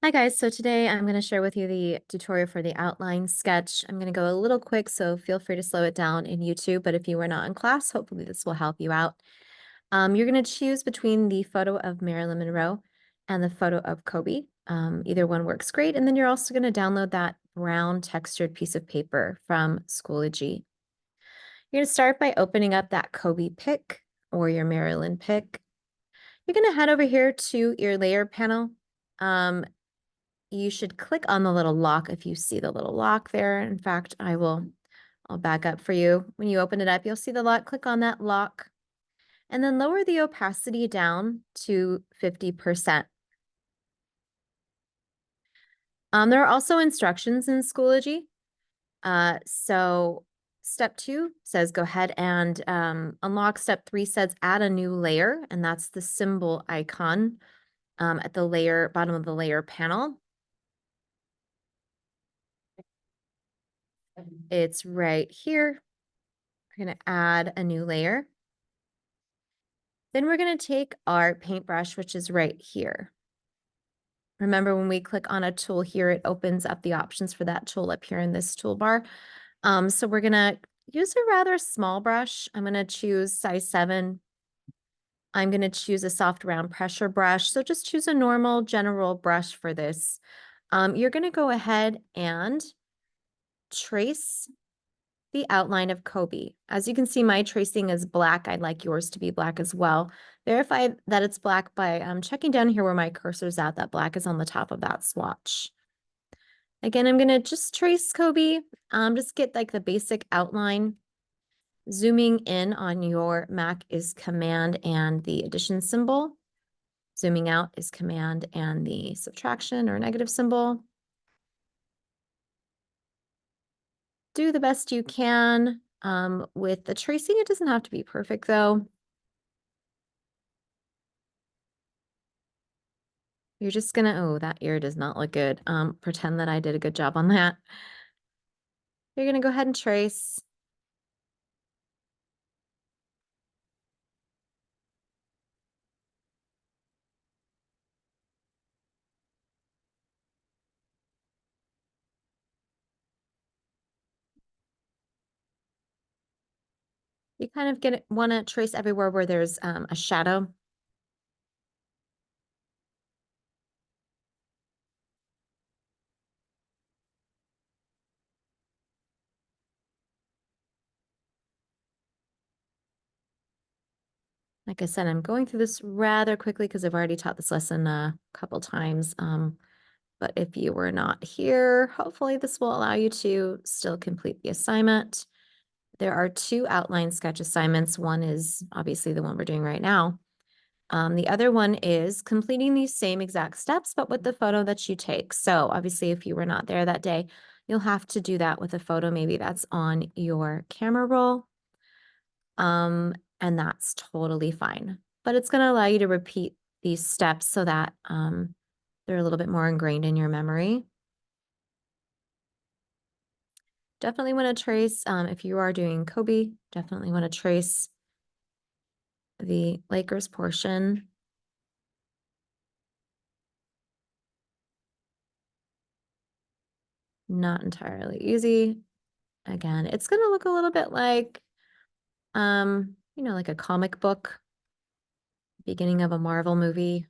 Hi guys, so today I'm going to share with you the tutorial for the outline sketch. I'm going to go a little quick, so feel free to slow it down in YouTube, but if you were not in class, hopefully this will help you out. You're going to choose between the photo of Marilyn Monroe and the photo of Kobe. Either one works great, and then you're also going to download that brown textured piece of paper from Schoology. You're going to start by opening up that Kobe pic or your Marilyn pic. You're going to head over here to your layer panel. You should click on the little lock if you see the little lock there. In fact, I'll back up for you. When you open it up, you'll see the lock. Click on that lock and then lower the opacity down to 50%. There are also instructions in Schoology. So step 2 says go ahead and unlock. Step 3 says add a new layer, and that's the symbol icon at the bottom of the layer panel. It's right here. We're going to add a new layer. Then we're going to take our paintbrush, which is right here. Remember, when we click on a tool here, it opens up the options for that tool up here in this toolbar. So we're going to use a rather small brush. I'm going to choose size 7. I'm going to choose a soft round pressure brush. So just choose a normal general brush for this. You're going to go ahead and trace the outline of Kobe. As you can see, my tracing is black. I'd like yours to be black as well. Verify that it's black by checking down here where my cursor's at. That black is on the top of that swatch. Again, I'm going to just trace Kobe. Just get like the basic outline. Zooming in on your Mac is Command and the addition symbol. Zooming out is Command and the subtraction or negative symbol. Do the best you can. With the tracing, it doesn't have to be perfect though. You're just gonna, oh, that ear does not look good. Pretend that I did a good job on that. You're gonna go ahead and trace. You kind of want to trace everywhere where there's a shadow. Like I said, I'm going through this rather quickly because I've already taught this lesson a couple times. But if you were not here, hopefully this will allow you to still complete the assignment. There are 2 outline sketch assignments. One is obviously the one we're doing right now. The other one is completing these same exact steps, but with the photo that you take. So obviously, if you were not there that day, you'll have to do that with a photo. Maybe that's on your camera roll. And that's totally fine. But it's going to allow you to repeat these steps so that they're a little bit more ingrained in your memory. Definitely want to trace, if you are doing Kobe, definitely want to trace the Lakers portion. Not entirely easy. Again, it's going to look a little bit like, like a comic book, beginning of a Marvel movie,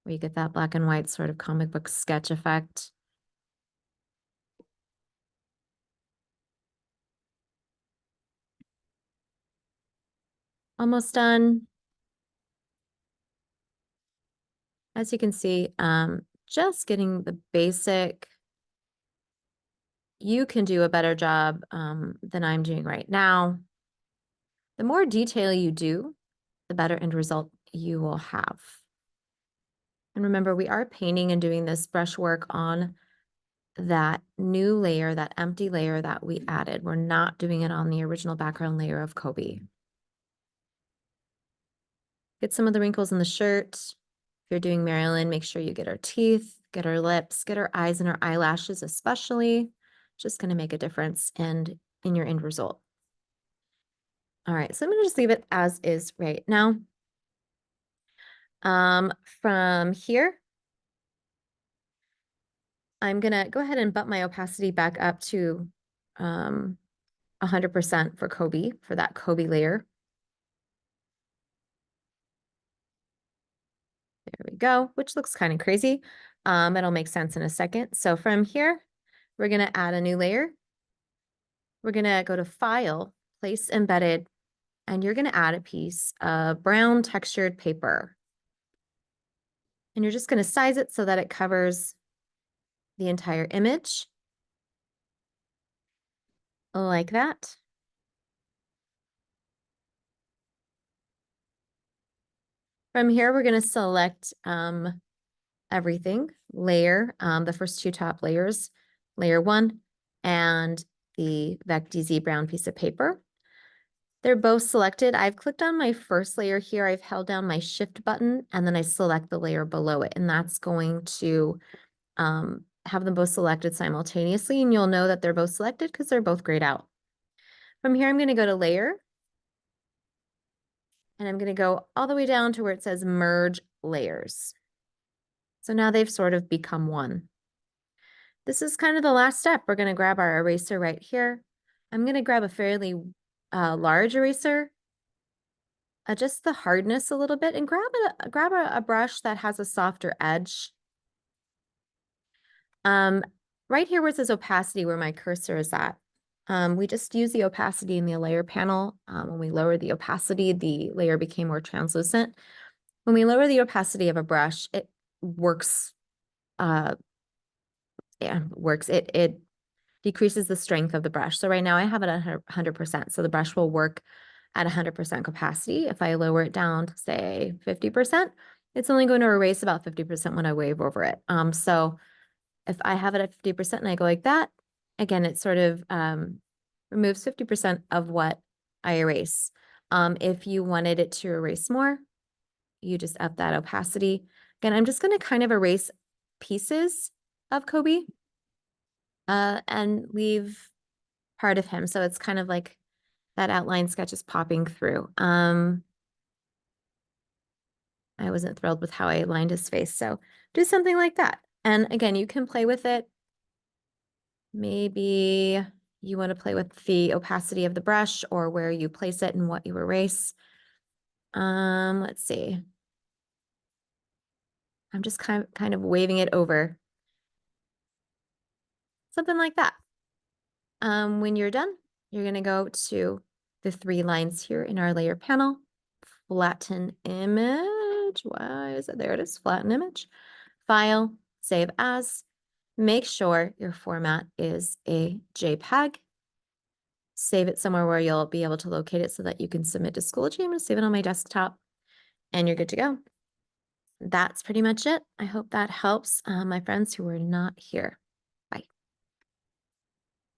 where you get that black and white sort of comic book sketch effect. Almost done. As you can see, just getting the basic. You can do a better job than I'm doing right now. The more detail you do, the better end result you will have. And remember, we are painting and doing this brush work on that new layer, that empty layer that we added. We're not doing it on the original background layer of Kobe. Get some of the wrinkles in the shirt. If you're doing Marilyn, make sure you get her teeth, get her lips, get her eyes and her eyelashes especially. Just going to make a difference in your end result. All right, so I'm going to just leave it as is right now. From here, I'm gonna go ahead and bump my opacity back up to 100% for Kobe, for that Kobe layer. There we go, which looks kind of crazy. It'll make sense in a second. So from here, we're gonna add a new layer. We're gonna go to File, Place Embedded, and you're gonna add a piece of brown textured paper. And you're just gonna size it so that it covers the entire image. Like that. From here, we're gonna select everything, layer, the first two top layers, layer 1 and the VecDZ brown piece of paper. They're both selected. I've clicked on my first layer here. I've held down my shift button and then I select the layer below it. And that's going to have them both selected simultaneously. And you'll know that they're both selected because they're both grayed out. From here, I'm going to go to layer. And I'm going to go all the way down to where it says merge layers. So now they've sort of become one. This is kind of the last step. We're going to grab our eraser right here. I'm going to grab a fairly large eraser, adjust the hardness a little bit, and grab a brush that has a softer edge. Right here where it says opacity, where my cursor is at, we just use the opacity in the layer panel. When we lower the opacity, the layer became more translucent. When we lower the opacity of a brush, it works. It decreases the strength of the brush. So right now I have it at 100%. So the brush will work at 100% capacity. If I lower it down to say 50%, it's only going to erase about 50% when I wave over it. So if I have it at 50% and I go like that, again, it sort of removes 50% of what I erase. If you wanted it to erase more, you just up that opacity. Again, I'm just going to kind of erase pieces of Kobe and leave part of him. So it's kind of like that outline sketch is popping through. I wasn't thrilled with how I aligned his face. So do something like that. And again, you can play with it. Maybe you want to play with the opacity of the brush or where you place it and what you erase. Let's see. I'm just kind of waving it over. Something like that. When you're done, you're going to go to the 3 lines here in our layer panel. Flatten image. Why is it? There it is. Flatten image. File. Save as. Make sure your format is a JPEG. Save it somewhere where you'll be able to locate it so that you can submit to Schoology. I'm going to save it on my desktop and you're good to go. That's pretty much it. I hope that helps my friends who are not here.